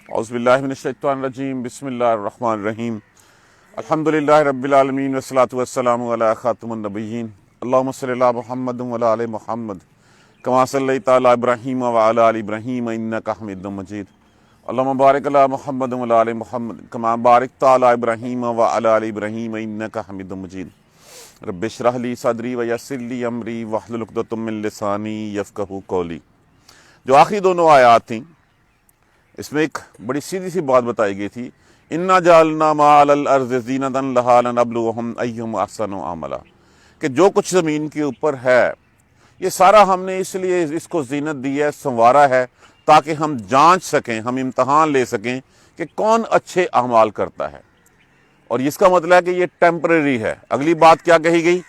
اعوذ باللہ من الشیطان الرجیم بسم اللہ الرحمن الرحیم الحمدللہ رب العالمین والصلاة والسلام علی خاتم النبیین اللہم صلی علی محمد وعلی آل محمد کما صلیت علی ابراہیم وعلی آل ابراہیم انک حمید مجید اللہم بارک علی محمد وعلی آل محمد کما بارکت علی ابراہیم وعلی آل ابراہیم انک حمید مجید رب اشرح لی صدری ویسر لی امری واحلل عقدۃ من لسانی یفقہوا قولی۔ جو آخری دونوں آیات تھیں اس میں ایک بڑی سیدھی سی بات بتائی گئی تھی، اِنَّا جَعَلْنَا مَا عَلَى الْأَرْضِ زِينَةً لَهَا لَنَبْلُوَهُمْ أَيُّهُمْ أَحْسَنُ عَمَلًا، کہ جو کچھ زمین کے اوپر ہے یہ سارا ہم نے اس لیے اس کو زینت دی ہے، سنوارا ہے، تاکہ ہم جانچ سکیں، ہم امتحان لے سکیں کہ کون اچھے اعمال کرتا ہے۔ اور اس کا مطلب ہے کہ یہ ٹیمپریری ہے۔ اگلی بات کیا کہی گئی؟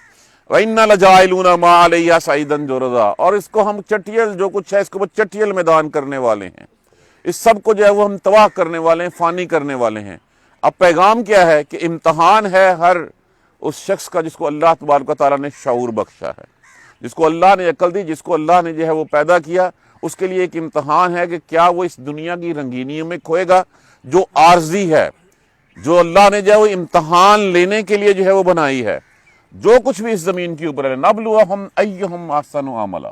وَإِنَّا لَجَاعِلُونَ مَا عَلَيْهَا صَعِيدًا جُرُزًا، اور اس کو ہم چٹیل جو کچھ ہے اس کو وہ چٹیل میدان کرنے والے ہیں، اس سب کو جو ہے وہ ہم تباہ کرنے والے ہیں، فانی کرنے والے ہیں۔ اب پیغام کیا ہے کہ امتحان ہے ہر اس شخص کا جس کو اللہ تبارک و تعالیٰ نے شعور بخشا ہے، جس کو اللہ نے عقل دی، جس کو اللہ نے جو ہے وہ پیدا کیا، اس کے لیے ایک امتحان ہے کہ کیا وہ اس دنیا کی رنگینیوں میں کھوئے گا جو عارضی ہے، جو اللہ نے جو ہے وہ امتحان لینے کے لیے جو ہے وہ بنائی ہے۔ جو کچھ بھی اس زمین کے اوپر ہے، نبلوہم ایہم احسن عملا،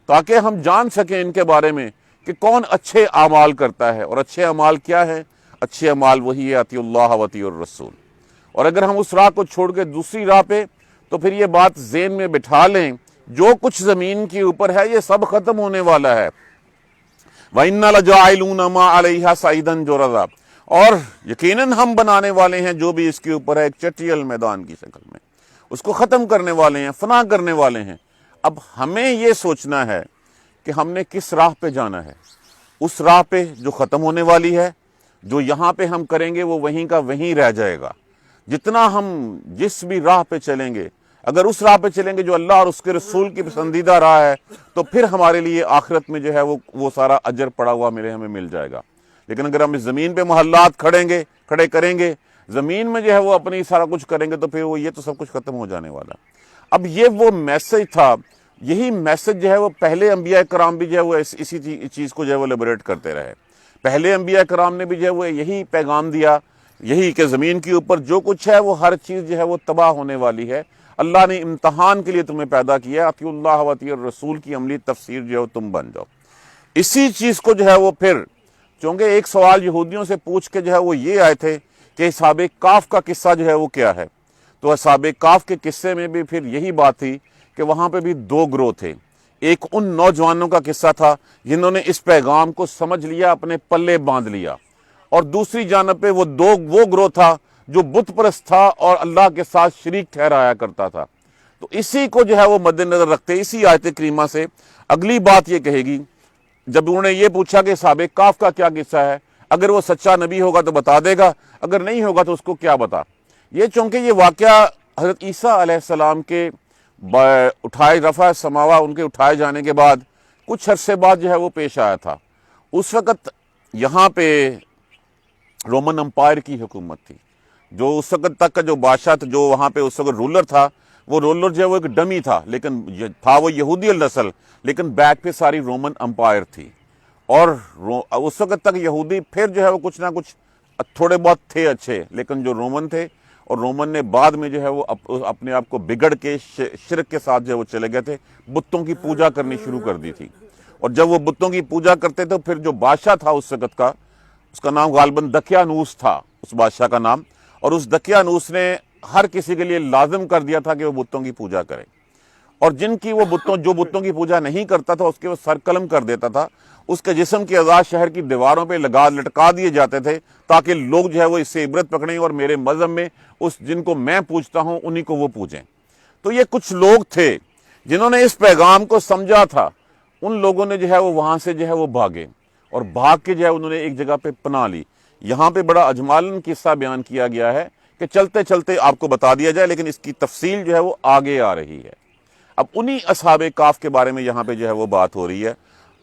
تاکہ ہم جان سکیں ان کے بارے میں کہ کون اچھے اعمال کرتا ہے۔ اور اچھے اعمال کیا ہے؟ اچھے اعمال وہی ہے اطیعوا اللہ و اطیعوا الرسول۔ اور اگر ہم اس راہ کو چھوڑ کے دوسری راہ پہ، تو پھر یہ بات ذہن میں بٹھا لیں، جو کچھ زمین کے اوپر ہے یہ سب ختم ہونے والا ہے۔ وَإِنَّا لَجَاعِلُونَ مَا عَلَيْهَا صَعِيدًا جُرُزًا، اور یقیناً ہم بنانے والے ہیں جو بھی اس کے اوپر ہے ایک چٹیل میدان کی شکل میں، اس کو ختم کرنے والے ہیں، فنا کرنے والے ہیں۔ اب ہمیں یہ سوچنا ہے کہ ہم نے کس راہ پہ جانا ہے، اس راہ پہ جو ختم ہونے والی ہے، جو یہاں پہ ہم کریں گے وہ وہیں کا وہیں رہ جائے گا۔ جتنا ہم جس بھی راہ پہ چلیں گے، اگر اس راہ پہ چلیں گے جو اللہ اور اس کے رسول کی پسندیدہ راہ ہے، تو پھر ہمارے لیے آخرت میں جو ہے وہ سارا اجر پڑا ہوا ہمیں مل جائے گا۔ لیکن اگر ہم اس زمین پہ محلات کھڑے کریں گے، زمین میں جو ہے وہ اپنی سارا کچھ کریں گے، تو پھر یہ تو سب کچھ ختم ہو جانے والا۔ اب یہ وہ میسج تھا، یہی میسج جو ہے وہ پہلے انبیاء کرام بھی جو ہے وہ اسی چیز کو جو ہے وہ لیبریٹ کرتے رہے۔ پہلے انبیاء کرام نے بھی جو ہے وہ یہی پیغام دیا، یہی کہ زمین کے اوپر جو کچھ ہے وہ ہر چیز جو ہے وہ تباہ ہونے والی ہے۔ اللہ نے امتحان کے لیے تمہیں پیدا کیا ہے، اطیعوا اللہ و اطیعوا الرسول کی عملی تفسیر جو ہے تم بن جاؤ۔ اسی چیز کو جو ہے وہ پھر، چونکہ ایک سوال یہودیوں سے پوچھ کے جو ہے وہ یہ آئے تھے کہ اصحاب کہف کا قصہ جو ہے وہ کیا ہے، تو اصحاب کہف کے قصے میں بھی پھر یہی بات تھی کہ وہاں پہ بھی دو گروہ تھے۔ ایک ان نوجوانوں کا قصہ تھا جنہوں نے اس پیغام کو سمجھ لیا، اپنے پلے باندھ لیا، اور دوسری جانب پہ وہ گروہ تھا جو بت پرست تھا اور اللہ کے ساتھ شریک ٹھہرایا کرتا تھا۔ تو اسی کو جو ہے وہ مد نظر رکھتے اسی آیت کریمہ سے اگلی بات یہ کہے گی، جب انہوں نے یہ پوچھا کہ اصحاب کہف کا کیا قصہ ہے، اگر وہ سچا نبی ہوگا تو بتا دے گا، اگر نہیں ہوگا تو اس کو کیا بتا۔ یہ چونکہ یہ واقعہ حضرت عیسیٰ علیہ السلام کے رفع سماوا ان کے اٹھائے جانے کے بعد کچھ عرصے بعد جو ہے وہ پیش آیا تھا۔ اس وقت یہاں پہ رومن امپائر کی حکومت تھی، جو اس وقت تک کا جو بادشاہ تھا، جو وہاں پہ اس وقت رولر تھا، وہ رولر جو ہے وہ ایک ڈمی تھا، لیکن تھا وہ یہودی النسل، لیکن بیک پہ ساری رومن امپائر تھی۔ اور اس وقت تک یہودی پھر جو ہے وہ کچھ نہ کچھ تھوڑے بہت تھے اچھے، لیکن جو رومن تھے، اور رومن نے بعد میں جو ہے وہ اپنے آپ کو بگڑ کے شرک کے ساتھ جو ہے وہ چلے گئے تھے، بتوں کی پوجا کرنی شروع کر دی تھی۔ اور جب وہ بتوں کی پوجا کرتے تھے، پھر جو بادشاہ تھا اس وقت کا، اس کا نام غالباً دقیانوس تھا، اس بادشاہ کا نام، اور اس دقیانوس نے ہر کسی کے لیے لازم کر دیا تھا کہ وہ بتوں کی پوجا کرے، اور جو بتوں کی پوجا نہیں کرتا تھا اس کے وہ سر قلم کر دیتا تھا، اس کے جسم کے اعضاء شہر کی دیواروں پہ لٹکا دیے جاتے تھے تاکہ لوگ جو ہے وہ اس سے عبرت پکڑیں اور میرے مذہب میں اس جن کو میں پوجتا ہوں انہی کو وہ پوجیں۔ تو یہ کچھ لوگ تھے جنہوں نے اس پیغام کو سمجھا تھا، ان لوگوں نے جو ہے وہ وہاں سے جو ہے وہ بھاگے، اور بھاگ کے جو ہے انہوں نے ایک جگہ پہ پناہ لی۔ یہاں پہ بڑا اجمالاً قصہ بیان کیا گیا ہے کہ چلتے چلتے آپ کو بتا دیا جائے، لیکن اس کی تفصیل جو ہے وہ آگے آ رہی ہے۔ اب انہی اصحاب کہف کے بارے میں یہاں پہ جو ہے وہ بات ہو رہی ہے۔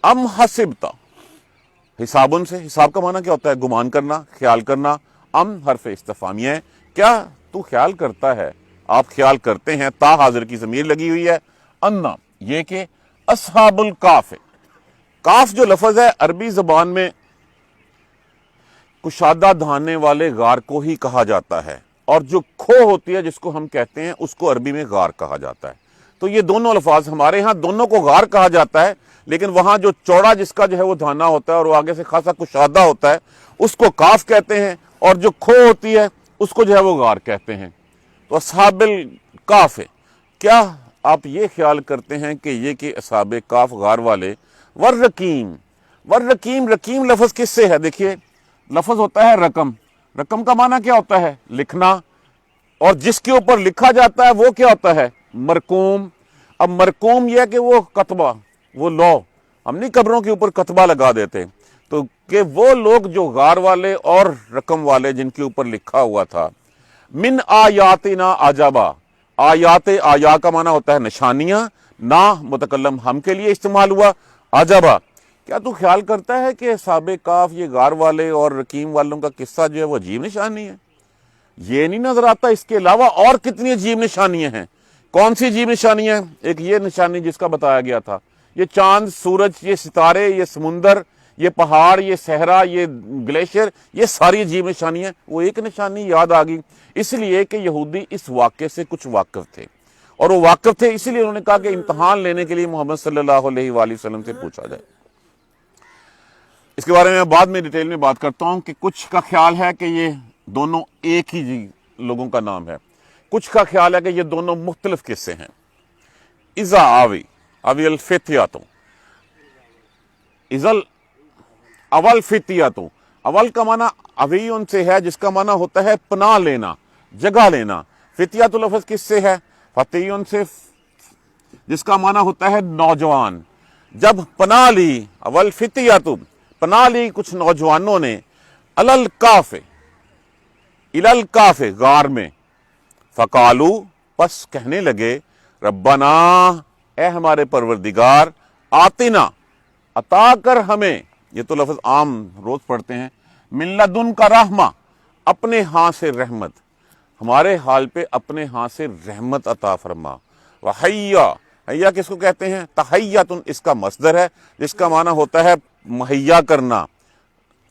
ام حسبتا، حسابن سے، حساب کا معنی کیا ہوتا ہے؟ گمان کرنا، خیال کرنا۔ ام حرف استفہامیہ ہے، کیا تو خیال کرتا ہے، آپ خیال کرتے ہیں، تا حاضر کی ضمیر لگی ہوئی ہے۔ انا، یہ کہ اصحاب الکاف، کاف جو لفظ ہے عربی زبان میں کشادہ دھانے والے غار کو ہی کہا جاتا ہے، اور جو کھو ہوتی ہے جس کو ہم کہتے ہیں اس کو عربی میں غار کہا جاتا ہے۔ تو یہ دونوں الفاظ ہمارے ہاں دونوں کو غار کہا جاتا ہے، لیکن وہاں جو چوڑا جس کا جو ہے وہ دھانا ہوتا ہے اور وہ آگے سے خاصا کشادہ ہوتا ہے اس کو کاف کہتے ہیں، اور جو کھو ہوتی ہے اس کو جو ہے وہ غار کہتے ہیں۔ تو اصحاب الکاف ہے، کیا آپ یہ خیال کرتے ہیں کہ یہ کہ اصحاب کاف غار والے والرقیم، والرقیم، رقیم لفظ کس سے ہے؟ دیکھیے لفظ ہوتا ہے رقم، رقم کا معنی کیا ہوتا ہے؟ لکھنا، اور جس کے اوپر لکھا جاتا ہے وہ کیا ہوتا ہے؟ مرقوم۔ اب مرقوم یہ ہے کہ وہ کتبہ، وہ لو، ہم نہیں قبروں کے اوپر کتبہ لگا دیتے، تو کہ وہ لوگ جو غار والے اور رقم والے جن کے اوپر لکھا ہوا تھا، من آیاتنا عجبا، آیات، آیا کا معنی ہوتا ہے نشانیاں، نا متکلم ہم کے لیے استعمال ہوا، عجبا، کیا تو خیال کرتا ہے کہ اصحاب کاف یہ غار والے اور رقیم والوں کا قصہ جو ہے وہ عجیب نشانی ہے؟ یہ نہیں نظر آتا اس کے علاوہ اور کتنی عجیب نشانیاں ہیں؟ کون سی عجیب نشانیاں؟ ایک یہ نشانی جس کا بتایا گیا تھا، یہ چاند، سورج، یہ ستارے، یہ سمندر، یہ پہاڑ، یہ صحرا، یہ گلیشیر، یہ ساری عجیب نشانیاں۔ وہ ایک نشانی یاد آ گئی اس لیے کہ یہودی اس واقعے سے کچھ واقف تھے، اور وہ واقف تھے اس لیے انہوں نے کہا کہ امتحان لینے کے لیے محمد صلی اللہ علیہ وآلہ وسلم سے پوچھا جائے۔ اس کے بارے میں بعد میں ڈیٹیل میں بات کرتا ہوں کہ کچھ کا خیال ہے کہ یہ دونوں ایک ہی لوگوں کا نام ہے، کچھ کا خیال ہے کہ یہ دونوں مختلف قصے ہیں۔ اذا آوی، اوی الفتیاتوں، اذا اول فتیاتوں، اول کا معنی اویون سے ہے جس کا معنی ہوتا ہے پناہ لینا، جگہ لینا۔ فتیات لفظ کس سے ہے؟ فتیون سے، جس کا معنی ہوتا ہے نوجوان۔ جب پناہ لی، اول فتیاتوں، پناہ لی کچھ نوجوانوں نے، الالکاف، الالکاف، غار میں، فقالو، پس کہنے لگے، ربنا، اے ہمارے پروردگار، آتنا، عطا کر ہمیں، یہ تو لفظ عام روز پڑھتے ہیں، من لدن کا رحمہ، اپنے ہاں سے رحمت، ہمارے حال پہ اپنے ہاں سے رحمت عطا فرما۔ وحیا، حیا کس کو کہتے ہیں؟ تحیاتن اس کا مصدر ہے جس کا معنی ہوتا ہے مہیا کرنا،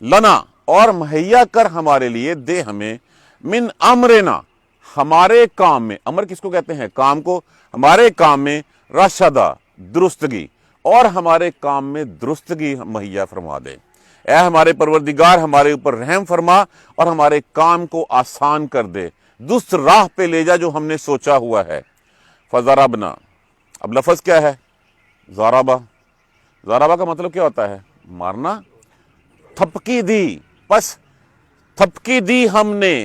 لنا، اور مہیا کر ہمارے لیے، دے ہمیں، من امرنا، ہمارے کام میں، امر کس کو کہتے ہیں؟ کام کو، ہمارے کام میں، رشدہ، درستگی، اور ہمارے کام میں درستگی مہیا فرما دے۔ اے ہمارے پروردگار ہمارے اوپر رحم فرما اور ہمارے کام کو آسان کر دے، درست راہ پہ لے جا جو ہم نے سوچا ہوا ہے۔ فضربنا، اب لفظ کیا ہے؟ ضربہ، ضربہ کا مطلب کیا ہوتا ہے؟ مارنا، تھپکی دی، پس تھپکی دی ہم نے،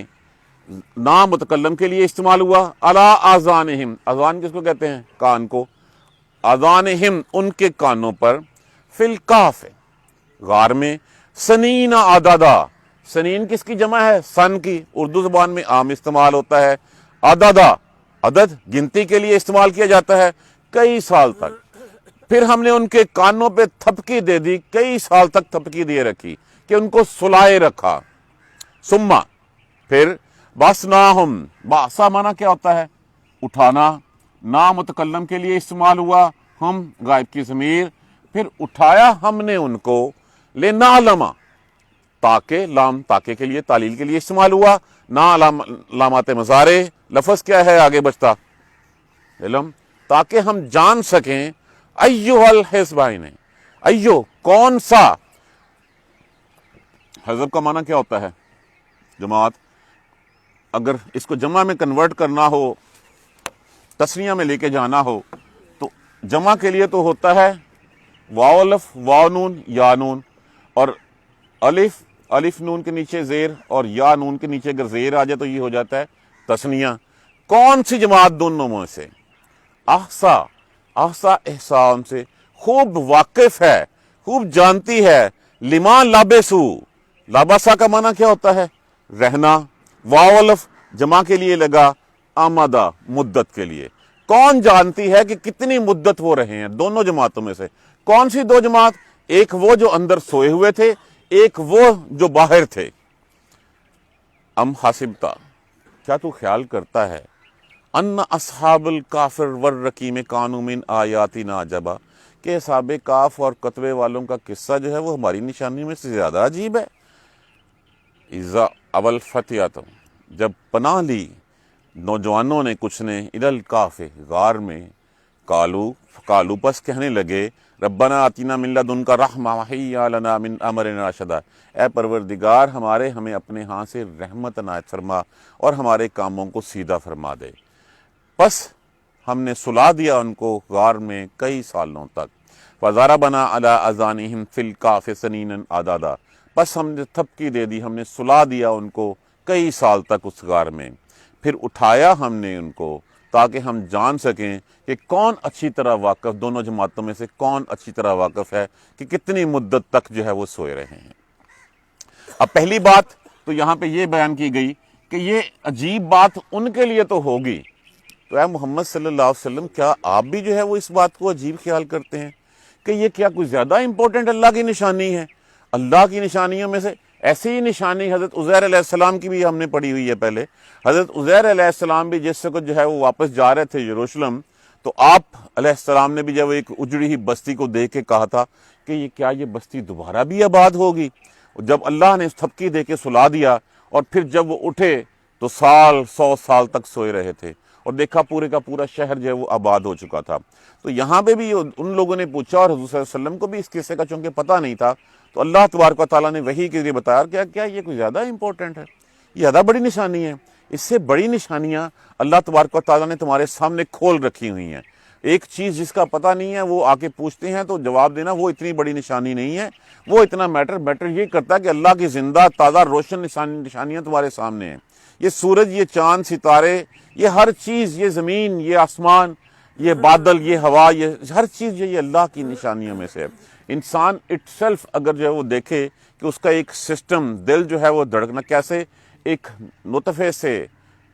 نام متکلم کے لیے استعمال ہوا، علی آذانہم، اذان کس کو کہتے ہیں؟ کان کو، آذانہم ان کے کانوں پر، فی الکاف، غار میں، سنین عددا، سنین کس کی جمع ہے؟ سن کی، اردو زبان میں عام استعمال ہوتا ہے، عددا، عدد گنتی کے لیے استعمال کیا جاتا ہے، کئی سال تک۔ پھر ہم نے ان کے کانوں پہ تھپکی دے دی، کئی سال تک تھپکی دیے رکھی کہ ان کو سلائے رکھا۔ ثم، پھر، باسناہم، باسا معنی کیا ہوتا ہے؟ اٹھانا، نا متکلم کے لیے استعمال ہوا، ہم غائب کی ضمیر، پھر اٹھایا ہم نے ان کو، لنعلم، تاکہ، لام تاکہ کے لیے، تعلیل کے لیے استعمال ہوا، نا علامات مضارع، لفظ کیا ہے آگے بچتا؟ علم، تاکہ ہم جان سکیں، ایوہ الحزبین، ایو کون سا، حزب کا معنی کیا ہوتا ہے؟ جماعت۔ اگر اس کو جمع میں کنورٹ کرنا ہو، تسنیہ میں لے کے جانا ہو، تو جمع کے لیے تو ہوتا ہے واو الف، واو نون، یا نون، اور الف، الف نون کے نیچے زیر، اور یا نون کے نیچے اگر زیر آ جائے تو یہ ہو جاتا ہے تسنیہ۔ کون سی جماعت دونوں میں سے؟ احسا، احسا احسان سے خوب واقف ہے، خوب جانتی ہے، لما لابسو، لابسا کا معنی کیا ہوتا ہے؟ رہنا، واو الف جمع کے لیے لگا، آمدہ مدت کے لیے، کون جانتی ہے کہ کتنی مدت وہ رہے ہیں دونوں جماعتوں میں سے؟ کون سی دو جماعت؟ ایک وہ جو اندر سوئے ہوئے تھے، ایک وہ جو باہر تھے۔ ام حسبتا، کیا تو خیال کرتا ہے، ان اصحاب الکافر والرقیم کانوا من آیاتنا عجبا، کہ اصحاب کاف اور کتبے والوں کا قصہ جو ہے وہ ہماری نشانی میں سے زیادہ عجیب ہے؟ اذا اول فتیات، جب پناہ لی نوجوانوں نے کچھ نے الل کاف، غار میں، قالو پس کہنے لگے ربنا آتینا من لدنک رحمہ وہیّ لنا من امرنا رشدا، اے پروردگار ہمیں اپنے ہاں سے رحمت عنایت فرما اور ہمارے کاموں کو سیدھا فرما دے۔ پس ہم نے سلا دیا ان کو غار میں کئی سالوں تک۔ فضربنا علی اذانہم فی الکہف سنینا عدادا، پس ہم نے تھپکی دے دی، ہم نے سلا دیا ان کو کئی سال تک اس غار میں۔ پھر اٹھایا ہم نے ان کو تاکہ ہم جان سکیں کہ کون اچھی طرح واقف، دونوں جماعتوں میں سے کون اچھی طرح واقف ہے کہ کتنی مدت تک جو ہے وہ سوئے رہے ہیں۔ اب پہلی بات تو یہاں پہ یہ بیان کی گئی کہ یہ عجیب بات ان کے لیے تو ہوگی، تو اے محمد صلی اللہ علیہ وسلم کیا آپ بھی جو ہے وہ اس بات کو عجیب خیال کرتے ہیں کہ یہ کیا کوئی زیادہ امپورٹنٹ اللہ کی نشانی ہے؟ اللہ کی نشانیوں میں سے ایسی ہی نشانی حضرت عزیر علیہ السلام کی بھی ہم نے پڑھی ہوئی ہے پہلے۔ حضرت عزیر علیہ السلام بھی جس وقت جو ہے وہ واپس جا رہے تھے یروشلم، تو آپ علیہ السلام نے بھی جب ایک اجڑی ہوئی بستی کو دیکھ کے کہا تھا کہ یہ بستی دوبارہ بھی آباد ہوگی؟ جب اللہ نے اس تھپکی دے کے سلا دیا اور پھر جب وہ اٹھے تو 100 سال تک سوئے رہے تھے، اور دیکھا پورے کا پورا شہر جو ہے وہ آباد ہو چکا تھا۔ تو یہاں پہ بھی ان لوگوں نے پوچھا، اور حضور صلی اللہ علیہ وسلم کو بھی اس قصے کا چونکہ پتہ نہیں تھا، تو اللہ تبارک و تعالیٰ نے وحی کے ذریعے بتایا کیا یہ کوئی زیادہ امپورٹنٹ ہے، یہ زیادہ بڑی نشانی ہے؟ اس سے بڑی نشانیاں اللہ تبارک و تعالیٰ نے تمہارے سامنے کھول رکھی ہوئی ہیں۔ ایک چیز جس کا پتہ نہیں ہے وہ آ کے پوچھتے ہیں تو جواب دینا وہ اتنی بڑی نشانی نہیں ہے، وہ اتنا میٹر یہ کرتا ہے کہ اللہ کی زندہ تازہ روشن نشانیاں تمہارے سامنے ہیں۔ یہ سورج، یہ چاند، ستارے، یہ ہر چیز، یہ زمین، یہ آسمان، یہ بادل، یہ ہوا، یہ ہر چیز جو یہ اللہ کی نشانیوں میں سے ہے۔ انسان اٹ سیلف اگر جو ہے وہ دیکھے کہ اس کا ایک سسٹم، دل جو ہے وہ دھڑکنا کیسے ایک نطفے سے،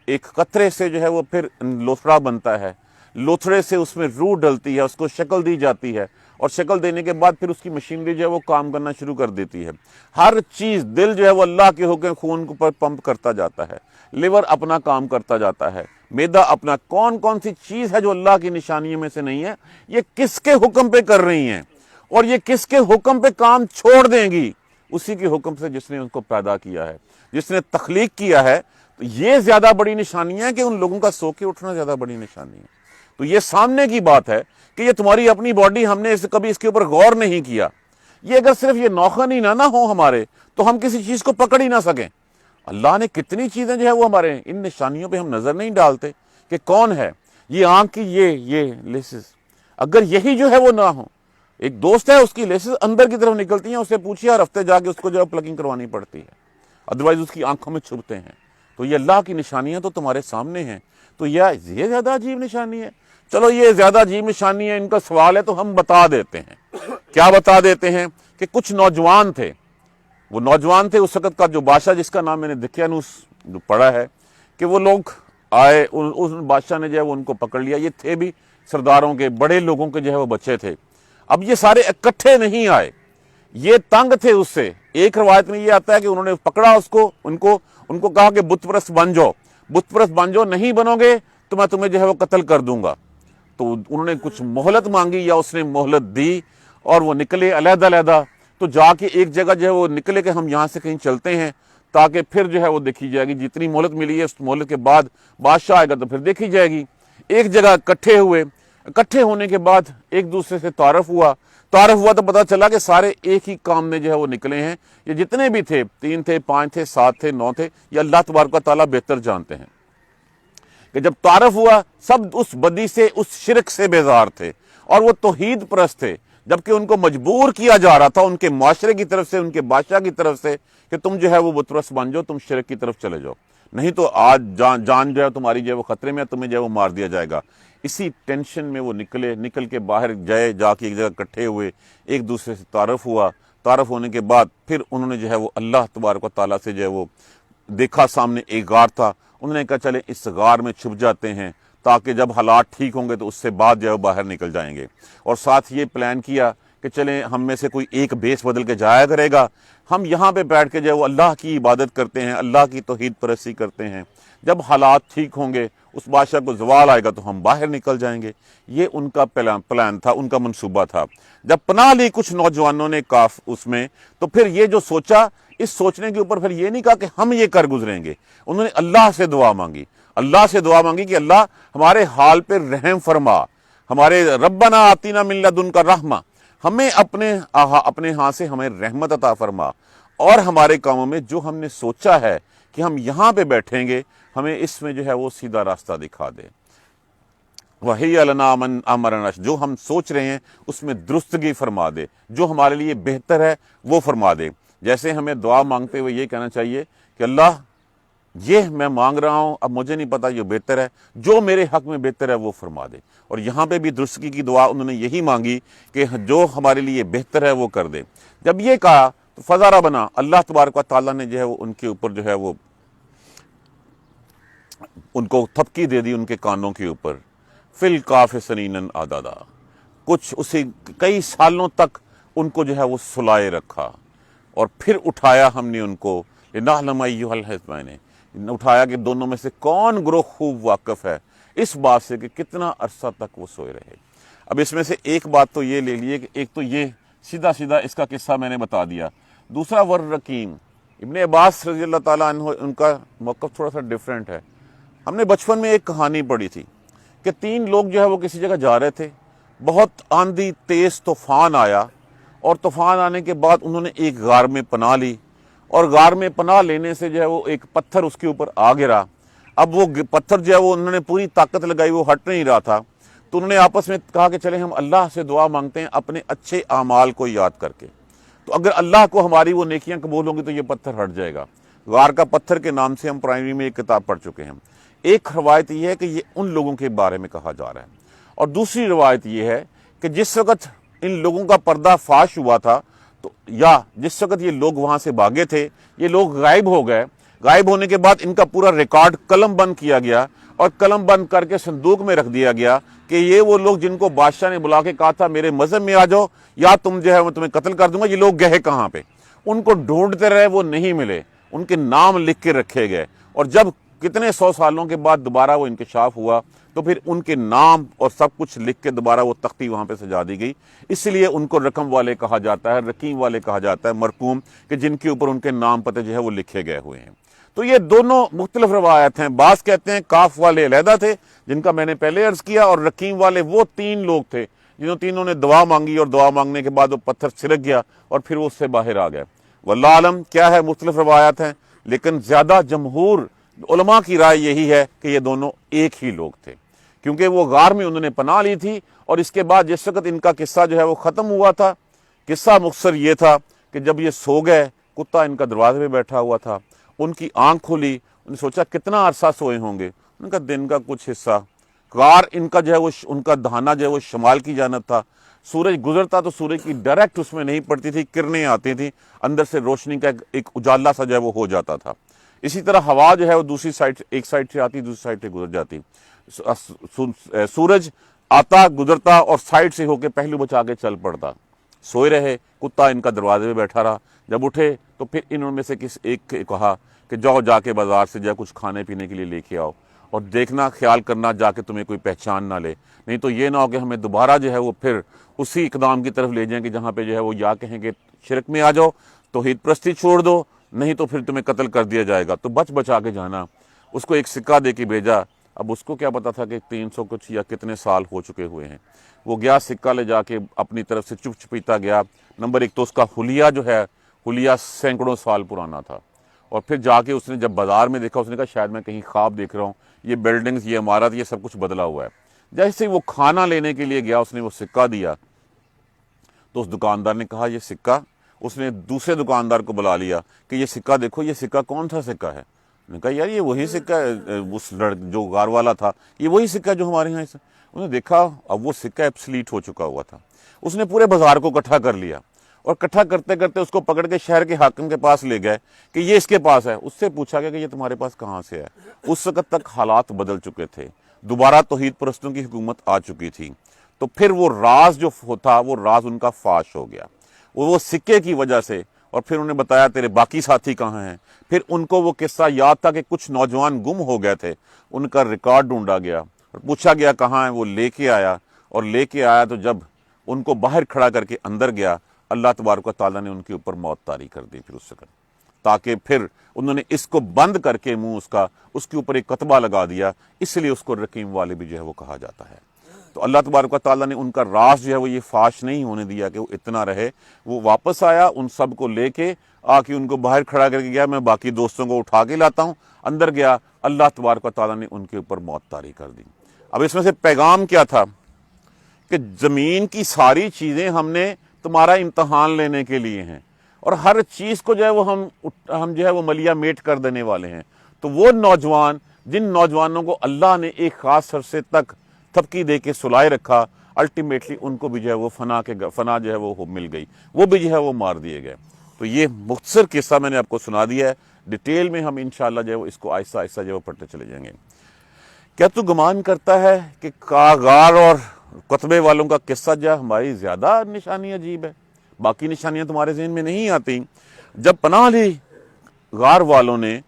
ایک قطرے سے جو ہے وہ پھر لوتھڑا بنتا ہے، لوتھڑے سے اس میں روح ڈلتی ہے، اس کو شکل دی جاتی ہے، اور شکل دینے کے بعد پھر اس کی مشینری جو ہے وہ کام کرنا شروع کر دیتی ہے۔ ہر چیز، دل جو ہے وہ اللہ کے حکم خون کو پر پمپ کرتا جاتا ہے، لیور اپنا کام کرتا جاتا ہے، معدہ اپنا۔ کون سی چیز ہے جو اللہ کی نشانیوں میں سے نہیں ہے؟ یہ کس کے حکم پہ کر رہی ہیں، اور یہ کس کے حکم پہ کام چھوڑ دیں گی؟ اسی کے حکم سے جس نے ان کو پیدا کیا ہے، جس نے تخلیق کیا ہے۔ تو یہ زیادہ بڑی نشانی ہے کہ ان لوگوں کا سو کے اٹھنا زیادہ بڑی نشانی ہے۔ تو یہ سامنے کی بات ہے کہ یہ تمہاری اپنی باڈی، ہم نے کبھی اس کے اوپر غور نہیں کیا۔ یہ اگر صرف یہ نوخن ہی نہ ہو ہمارے تو ہم کسی چیز کو پکڑ ہی نہ سکیں۔ اللہ نے کتنی چیزیں جو ہے وہ ہمارے ان نشانیوں پہ ہم نظر نہیں ڈالتے کہ کون ہے یہ آنکھ کی یہ لیسز، اگر یہی جو ہے وہ نہ ہو۔ ایک دوست ہے، اس کی لیسز اندر کی طرف نکلتی ہیں، اسے پوچھیے ہر ہفتے جا کے اس کو جو ہے پلگنگ کروانی پڑتی ہے، ادروائز اس کی آنکھوں میں چھپتے ہیں۔ تو یہ اللہ کی نشانیاں تو تمہارے سامنے ہیں، تو یہ زیادہ عجیب نشانی ہے؟ چلو یہ زیادہ عجیب نشانی ہے، ان کا سوال ہے تو ہم بتا دیتے ہیں۔ کیا بتا دیتے ہیں؟ کہ کچھ نوجوان تھے، وہ نوجوان تھے اس وقت کا جو بادشاہ، جس کا نام میں نے دقیانوس جو پڑھا ہے، کہ وہ لوگ آئے، اس بادشاہ نے جو ہے وہ ان کو پکڑ لیا۔ یہ تھے بھی سرداروں کے، بڑے لوگوں کے جو ہے وہ بچے تھے۔ اب یہ سارے اکٹھے نہیں آئے، یہ تنگ تھے اس سے۔ ایک روایت میں یہ آتا ہے کہ انہوں نے پکڑا اس کو، ان کو کہا کہ بت پرست بن جاؤ، نہیں بنو گے تو میں تمہیں جو ہے وہ قتل کر دوں گا۔ تو انہوں نے کچھ مہلت مانگی، یا اس نے مہلت دی، اور وہ نکلے علیحدہ، تو جا کے ایک جگہ جو ہے وہ نکلے کہ ہم یہاں سے کہیں چلتے ہیں تاکہ پھر جو ہے وہ دیکھی جائے گی، جتنی مہلت ملی ہے اس مہلت کے بعد بادشاہ آئے گا تو پھر دیکھی جائے گی۔ ایک جگہ اکٹھے ہوئے، اکٹھے ہونے کے بعد ایک دوسرے سے تعارف ہوا تو پتہ چلا کہ سارے ایک ہی کام میں جو ہے وہ نکلے ہیں۔ یہ جتنے بھی تھے، 3 تھے، 5 تھے، 7 تھے، 9 تھے، یہ اللہ تبارک و تعالیٰ بہتر جانتے ہیں کہ جب تعارف ہوا سب اس بدی سے، اس شرک سے بیزار تھے، اور وہ توحید پرست تھے، جبکہ ان کو مجبور کیا جا رہا تھا ان کے معاشرے کی طرف سے، ان کے بادشاہ کی طرف سے، کہ تم جو ہے وہ بت پرست بن جاؤ، تم شرک کی طرف چلے جاؤ، نہیں تو آج جان جو ہے تمہاری جو ہے وہ خطرے میں ہے، تمہیں جو ہے وہ مار دیا جائے گا۔ اسی ٹینشن میں وہ نکل کے باہر جا کے ایک جگہ اکٹھے ہوئے، ایک دوسرے سے تعارف ہوا۔ تعارف ہونے کے بعد پھر انہوں نے جو ہے وہ اللہ تبارک و تعالیٰ سے جو ہے وہ دیکھا، سامنے ایک غار تھا، انہوں نے کہا چلیں اس غار میں چھپ جاتے ہیں تاکہ جب حالات ٹھیک ہوں گے تو اس سے بعد جو ہے باہر نکل جائیں گے۔ اور ساتھ یہ پلان کیا کہ چلیں ہم میں سے کوئی ایک بیس بدل کے جایا کرے گا، ہم یہاں پہ بیٹھ کے جو ہے وہ اللہ کی عبادت کرتے ہیں، اللہ کی توحید پرستی کرتے ہیں، جب حالات ٹھیک ہوں گے، اس بادشاہ کو زوال آئے گا تو ہم باہر نکل جائیں گے۔ یہ ان کا پلان تھا، ان کا منصوبہ تھا۔ جب پناہ لی کچھ نوجوانوں نے کاف اس میں، تو پھر یہ جو سوچا، اس سوچنے کے اوپر پھر یہ نہیں کہا کہ ہم یہ کر گزریں گے، انہوں نے اللہ سے دعا مانگی، اللہ سے دعا مانگی کہ اللہ ہمارے حال پہ رحم فرما، ہمارے ربنا آتینا من لدنک رحمہ، ہمیں اپنے ہاں سے ہمیں رحمت عطا فرما، اور ہمارے کاموں میں جو ہم نے سوچا ہے کہ ہم یہاں پہ بیٹھیں گے ہمیں اس میں جو ہے وہ سیدھا راستہ دکھا دے، وَهِيَ لَنَا مَنْ أَمَرَنَا، جو ہم سوچ رہے ہیں اس میں درستگی فرما دے، جو ہمارے لیے بہتر ہے وہ فرما دے۔ جیسے ہمیں دعا مانگتے ہوئے یہ کہنا چاہیے کہ اللہ یہ میں مانگ رہا ہوں، اب مجھے نہیں پتا یہ بہتر ہے، جو میرے حق میں بہتر ہے وہ فرما دے۔ اور یہاں پہ بھی درستگی کی دعا انہوں نے یہی مانگی کہ جو ہمارے لیے بہتر ہے وہ کر دے۔ جب یہ کہا تو فضا ربنا، اللہ تبارک و تعالیٰ نے جو ہے وہ ان کے اوپر جو ہے وہ ان کو تھپکی دے دی ان کے کانوں کے اوپر، فی القاف سنینا عددا، کچھ اسی کئی سالوں تک ان کو جو ہے وہ سلائے رکھا، اور پھر اٹھایا ہم نے ان کو، لنعلم ایھا الحزبین، اٹھایا کہ دونوں میں سے کون گروہ خوب واقف ہے اس بات سے کہ کتنا عرصہ تک وہ سوئے رہے۔ اب اس میں سے ایک بات تو یہ لے لیے کہ ایک تو یہ سیدھا سیدھا اس کا قصہ میں نے بتا دیا، دوسرا والرقیم، ابن عباس رضی اللہ تعالیٰ عنہ ان کا موقف تھوڑا سا ڈیفرنٹ ہے۔ ہم نے بچپن میں ایک کہانی پڑھی تھی کہ 3 لوگ جو ہے وہ کسی جگہ جا رہے تھے، بہت آندھی تیز طوفان آیا، اور طوفان آنے کے بعد انہوں نے ایک غار میں پناہ لی، اور غار میں پناہ لینے سے جو ہے وہ ایک پتھر اس کے اوپر آ گرا۔ اب وہ پتھر جو ہے وہ انہوں نے پوری طاقت لگائی، وہ ہٹ نہیں رہا تھا، تو انہوں نے آپس میں کہا کہ چلیں ہم اللہ سے دعا مانگتے ہیں اپنے اچھے اعمال کو یاد کر کے، تو اگر اللہ کو ہماری وہ نیکیاں قبول ہوں گی تو یہ پتھر ہٹ جائے گا۔ غار کا پتھر کے نام سے ہم پرائمری میں ایک کتاب پڑھ چکے ہیں۔ ایک روایت یہ ہے کہ یہ ان لوگوں کے بارے میں کہا جا رہا ہے، اور دوسری روایت یہ ہے کہ جس وقت ان لوگوں کا پردہ فاش ہوا تھا، تو یا جس وقت یہ لوگ وہاں سے بھاگے تھے، یہ لوگ غائب ہو گئے، غائب ہونے کے بعد ان کا پورا ریکارڈ قلم بند کیا گیا، اور قلم بند کر کے صندوق میں رکھ دیا گیا کہ یہ وہ لوگ جن کو بادشاہ نے بلا کے کہا تھا میرے مذہب میں آ جاؤ یا تم جو ہے میں تمہیں قتل کر دوں گا، یہ لوگ گئے کہاں پہ؟ ان کو ڈھونڈتے رہے، وہ نہیں ملے، ان کے نام لکھ کے رکھے گئے، اور جب کتنے 100 سالوں کے بعد دوبارہ وہ انکشاف ہوا تو پھر ان کے نام اور سب کچھ لکھ کے دوبارہ وہ تختی وہاں پہ سجا دی گئی۔ اس لیے ان کو رقم والے کہا جاتا ہے، رقیم والے کہا جاتا ہے، مرقوم، کہ جن کے اوپر ان کے نام پتے جو ہے وہ لکھے گئے ہوئے ہیں۔ تو یہ دونوں مختلف روایت ہیں، بعض کہتے ہیں کاف والے علیحدہ تھے جن کا میں نے پہلے عرض کیا، اور رقیم والے وہ 3 لوگ تھے جنہوں تینوں نے دعا مانگی، اور دعا مانگنے کے بعد وہ پتھر چھلک گیا اور پھر وہ اس سے باہر آ گئے۔ واللہ عالم کیا ہے، مختلف روایات ہیں، لیکن زیادہ جمہور علماء کی رائے یہی ہے کہ یہ دونوں ایک ہی لوگ تھے، کیونکہ وہ غار میں انہوں نے پناہ لی تھی، اور اس کے بعد جس وقت ان کا قصہ جو ہے وہ ختم ہوا تھا، قصہ مختصر یہ تھا کہ جب یہ سو گئے، کتا ان کا دروازے پہ بیٹھا ہوا تھا، ان کی آنکھ کھلی، انہوں نے سوچا کتنا عرصہ سوئے ہوں گے، ان کا دن کا کچھ حصہ، غار ان کا جو ہے وہ ان کا دہانہ جو ہے وہ شمال کی جانب تھا، سورج گزرتا تو سورج کی ڈائریکٹ اس میں نہیں پڑتی تھی، کرنیں آتی تھیں، اندر سے روشنی کا ایک اجالا سا جو ہے وہ ہو جاتا تھا۔ اسی طرح ہوا جو ہے وہ دوسری سائڈ، ایک سائڈ سے آتی دوسری سائڈ سے گزر جاتی، سورج آتا گزرتا اور سائڈ سے ہو کے پہلو بچا کے چل پڑتا۔ سوئے رہے، کتا ان کا دروازے پہ بیٹھا رہا، جب اٹھے تو پھر انہوں میں سے ایک کے کہا کہ جاؤ جا کے بازار سے جا کچھ کھانے پینے کے لیے لے کے آؤ، اور دیکھنا خیال کرنا جا کے تمہیں کوئی پہچان نہ لے، نہیں تو یہ نہ ہو کہ ہمیں دوبارہ جو ہے وہ پھر اسی اقدام کی طرف لے جائیں کہ جہاں پہ جو ہے وہ یا کہیں گے شرک میں آ جاؤ، توحید پرستی چھوڑ دو، نہیں تو پھر تمہیں قتل کر دیا جائے گا، تو بچ بچا کے جانا۔ اس کو ایک سکہ دے کے بھیجا، اب اس کو کیا پتا تھا کہ 300 کچھ یا کتنے سال ہو چکے ہوئے ہیں، وہ گیا سکہ لے جا کے اپنی طرف سے چپ چپیتا گیا۔ نمبر 1 تو اس کا حلیہ جو ہے، حلیہ سینکڑوں سال پرانا تھا، اور پھر جا کے اس نے جب بازار میں دیکھا، اس نے کہا شاید میں کہیں خواب دیکھ رہا ہوں، یہ بلڈنگز، یہ عمارت، یہ سب کچھ بدلا ہوا ہے۔ جیسے ہی وہ کھانا لینے کے لیے گیا، اس نے وہ سکہ دیا، تو اس دکاندار نے کہا یہ سکہ، اس نے دوسرے دکاندار کو بلا لیا کہ یہ سکہ دیکھو، یہ سکہ کون سا سکہ ہے؟ انہوں نے کہا یار یہ وہی سکہ ہے، اس جو غار والا تھا، یہ وہی سکہ جو ہمارے یہاں۔ انہوں نے دیکھا اب وہ سکہ ایبسلیٹ ہو چکا ہوا تھا۔ اس نے پورے بازار کو اکٹھا کر لیا، اور اکٹھا کرتے کرتے اس کو پکڑ کے شہر کے حاکم کے پاس لے گئے کہ یہ اس کے پاس ہے۔ اس سے پوچھا گیا کہ یہ تمہارے پاس کہاں سے ہے؟ اس وقت تک حالات بدل چکے تھے، دوبارہ توحید پرستوں کی حکومت آ چکی تھی، تو پھر وہ راز جو تھا، وہ راز ان کا فاش ہو گیا، وہ سکے کی وجہ سے۔ اور پھر انہیں بتایا تیرے باقی ساتھی کہاں ہیں، پھر ان کو وہ قصہ یاد تھا کہ کچھ نوجوان گم ہو گئے تھے، ان کا ریکارڈ ڈھونڈا گیا اور پوچھا گیا کہاں ہیں، وہ لے کے آیا، اور لے کے آیا تو جب ان کو باہر کھڑا کر کے اندر گیا، اللہ تبارک و تعالیٰ نے ان کے اوپر موت طاری کر دی۔ پھر اس وقت تاکہ پھر انہوں نے اس کو بند کر کے منہ اس کے اوپر ایک کتبہ لگا دیا، اس لیے اس کو رقیم والے بھی جو ہے وہ کہا جاتا ہے۔ تو اللہ تبارک و تعالیٰ نے ان کا راز جو ہے وہ یہ فاش نہیں ہونے دیا کہ وہ اتنا رہے، وہ واپس آیا، ان سب کو لے کے آ کے ان کو باہر کھڑا کر کے گیا، میں باقی دوستوں کو اٹھا کے لاتا ہوں، اندر گیا، اللہ تبارک و تعالیٰ نے ان کے اوپر موت طاری کر دی۔ اب اس میں سے پیغام کیا تھا کہ زمین کی ساری چیزیں ہم نے تمہارا امتحان لینے کے لیے ہیں، اور ہر چیز کو جو ہے وہ ہم جو ہے وہ ملیا میٹ کر دینے والے ہیں۔ تو وہ نوجوان جن نوجوانوں کو اللہ نے ایک خاص عرصے تک تھپکی دے کے سلائے رکھا، الٹیمیٹلی ان کو بھی جو ہے وہ فنا جو ہے وہ مل گئی، وہ بھی جو ہے وہ مار دیے گئے۔ تو یہ مختصر قصہ میں نے آپ کو سنا دیا ہے، ڈیٹیل میں ہم انشاءاللہ جو ہے وہ اس کو آہستہ آہستہ جو ہے پڑھتے چلے جائیں گے۔ کیا تو گمان کرتا ہے کہ غار اور قطبے والوں کا قصہ جو ہے ہماری زیادہ نشانی عجیب ہے؟ باقی نشانیاں تمہارے ذہن میں نہیں آتی؟ جب پناہ لی غار والوں نے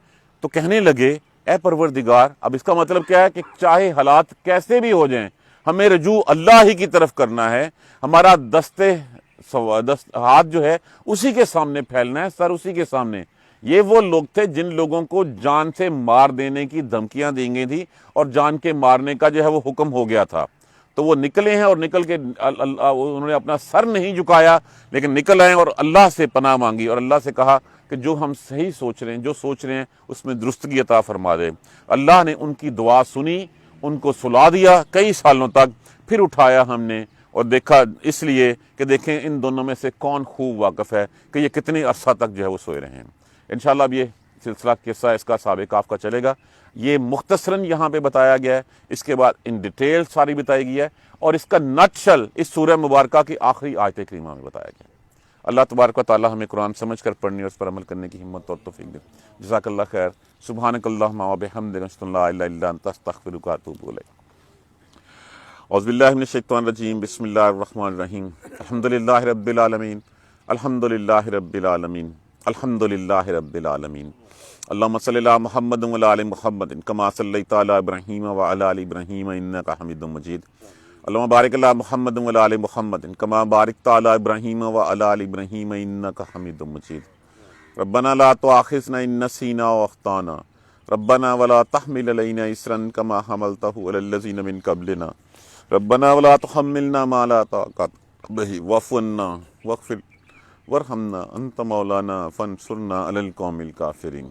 تو کہنے لگے اے پروردگار، اب اس کا مطلب کیا ہے کہ چاہے حالات کیسے بھی ہو جائیں ہمیں رجوع اللہ ہی کی طرف کرنا ہے، ہمارا ہاتھ جو ہے اسی کے سامنے پھیلنا ہے، سر اسی کے سامنے۔ یہ وہ لوگ تھے جن لوگوں کو جان سے مار دینے کی دھمکیاں دی گئی تھی اور جان کے مارنے کا جو ہے وہ حکم ہو گیا تھا، تو وہ نکلے ہیں اور نکل کے انہوں نے اپنا سر نہیں جھکایا، لیکن نکل آئے اور اللہ سے پناہ مانگی اور اللہ سے کہا کہ جو ہم صحیح سوچ رہے ہیں، جو سوچ رہے ہیں اس میں درستگی عطا فرما دے۔ اللہ نے ان کی دعا سنی، ان کو سلا دیا کئی سالوں تک، پھر اٹھایا ہم نے اور دیکھا، اس لیے کہ دیکھیں ان دونوں میں سے کون خوب واقف ہے کہ یہ کتنے عرصہ تک جو ہے وہ سوئے رہے ہیں۔ انشاءاللہ اب یہ سلسلہ قصہ اس کا اصحاب کہف کا چلے گا، یہ مختصراً یہاں پہ بتایا گیا ہے، اس کے بعد ان ڈیٹیل ساری بتائی گئی ہے، اور اس کا نٹشل اس سورہ مبارکہ کی آخری آیت کریمہ میں بتایا گیا۔ اللہ تبارک و تعالی ہمیں قرآن سمجھ کر پڑھنے اور اس پر عمل کرنے کی ہمت اور توفیق دے۔ جزاک اللہ خیر۔ سبحانک اللہم و بحمدک، اشہد ان لا الہ الا انت، استغفرک و اتوب الیک۔ اعوذ باللہ من الشیطان الرجیم، بسم اللہ الرحمن الرحیم۔ الحمدللہ رب العالمین، الحمدللہ رب العالمین، الحمدللہ رب العالمین۔ اللہم صلی علی محمد و علی آل محمد کما صلیت علی ابراہیم و علی آل ابراہیم انک حمید مجید۔ اللہم بارک علی محمد و علی آل محمد کما بارکت علی ابراہیم و علی آل ابراہیم انک حمید مجید۔ ربنا لا تؤاخذنا ان نسینا واخطانا، ربنا ولا تحمل علینا اصرا کما حملتہ علی الذین من قبلنا، ربنا ولا تحملنا ما لا طاقت به واعف عنا واغفر وارحمنا انت مولانا فانصرنا علی القوم الکافرین۔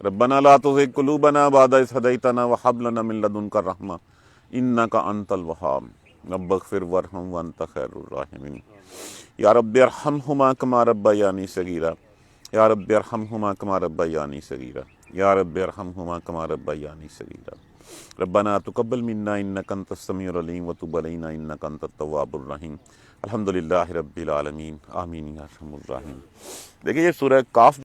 ربنا لا تزغ قلوبنا بعد اذ ہدیتنا وہب لنا من لدنک الرحمہ انک انت الوہاب، رب اغفر وارحم وانت خیر الراحمین۔ یا رب ارحمہما کما ربیانی صغیرا، یا رب ارحمہما کما ربیانی صغیرا، یا رب ارحمہما کما ربیانی صغیرا۔ ربنا تقبل منا انک انت السمیع العلیم وتب علینا انک انت التواب الرحیم۔ الحمدللہ رب العالمین، آمین یا ارحم الراحمین۔ دیکھیے یہ سورہ کاف